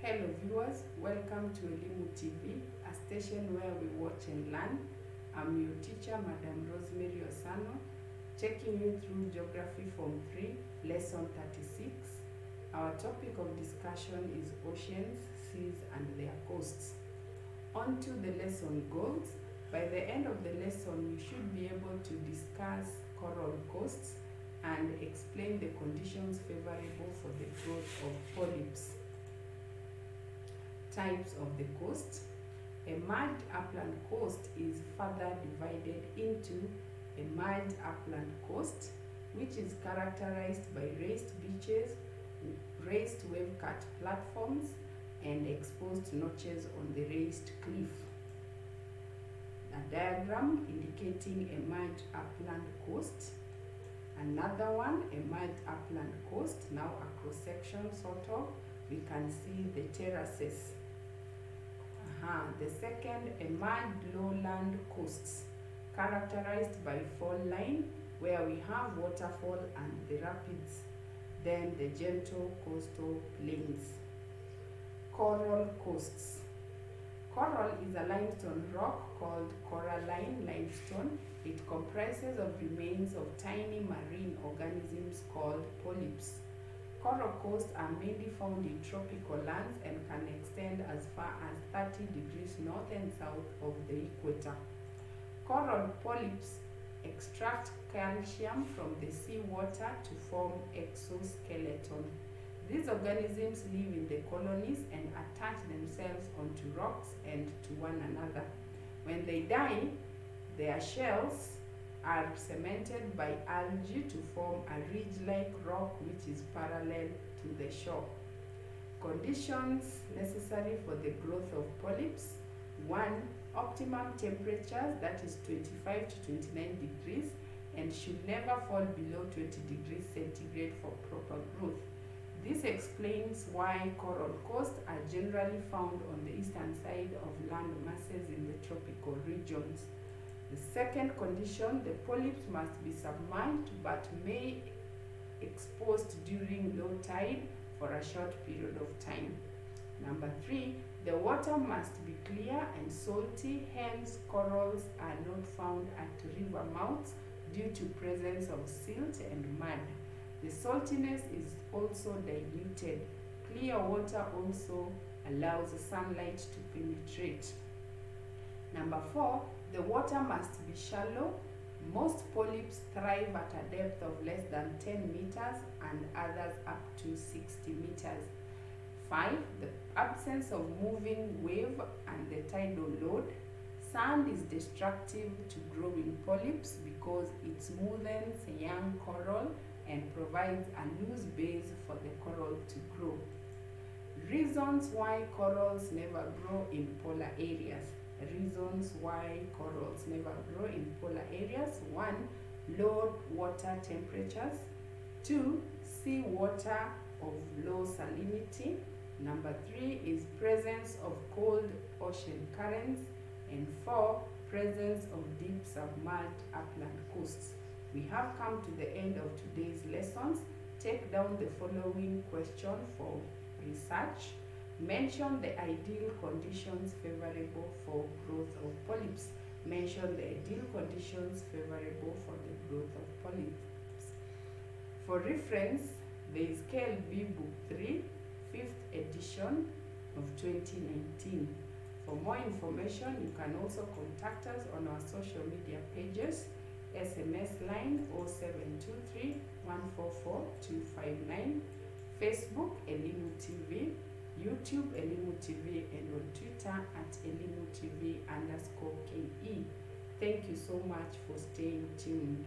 Hello viewers, welcome to Elimu TV, a station where we watch and learn. I'm your teacher, Madam Rosemary Osano, taking you through Geography Form 3, Lesson 36. Our topic of discussion is oceans, seas and their coasts. On to the lesson goals. By the end of the lesson, you should be able to discuss coral coasts and explain the conditions favorable for the growth of polyps. Types of the coast. A marged upland coast is further divided into a marged upland coast, which is characterized by raised beaches, raised wave-cut platforms, and exposed notches on the raised cliff. A diagram indicating a marged upland coast. Another one, a marged upland coast, now a cross-section sort of. We can see the terraces. The second, a marged lowland coasts, characterized by fall line, where we have waterfall and the rapids. Then the gentle coastal plains. Coral coasts. Coral is a limestone rock called coralline limestone. It comprises of remains of tiny marine organisms called polyps. Coral coasts are mainly found in tropical lands and can extend as far as 30 degrees north and south of the equator. Coral polyps extract calcium from the seawater to form exoskeleton. These organisms live in the colonies and attach themselves onto rocks and to one another. When they die, their shells are cemented by algae to form a ridge-like rock which is parallel to the shore. Conditions necessary for the growth of polyps. 1. Optimum temperatures, that is 25 to 29 degrees, and should never fall below 20 degrees centigrade for proper growth. This explains why coral coasts are generally found on the eastern side of land masses in the tropical regions. The second condition, the polyps must be submerged but may exposed during low tide for a short period of time. Number 3, the water must be clear and salty, hence corals are not found at river mouths due to presence of silt and mud. The saltiness is also diluted. Clear water also allows sunlight to penetrate. Number 4, the water must be shallow. Most polyps thrive at a depth of less than 10 meters and others up to 60 meters. 5, the absence of moving wave and the tidal load. Sand is destructive to growing polyps because it smoothens young coral and provides a loose base for the coral to grow. Reasons why corals never grow in polar areas. Reasons why corals never grow in polar areas. 1. Low water temperatures. 2. Sea water of low salinity. Number 3 is presence of cold ocean currents. And 4. Presence of deep submerged upland coasts. We have come to the end of today's lessons. Take down the following question for research. Mention the ideal conditions favorable for growth of polyps. Mention the ideal conditions favorable for the growth of polyps. For reference, there is KLB Book 3, 5th edition of 2019. For more information, you can also contact us on our social media pages. SMS line 0723 144 259, Facebook Elimu TV, YouTube Elimu TV, and on Twitter at Elimu TV _KE. Thank you so much for staying tuned.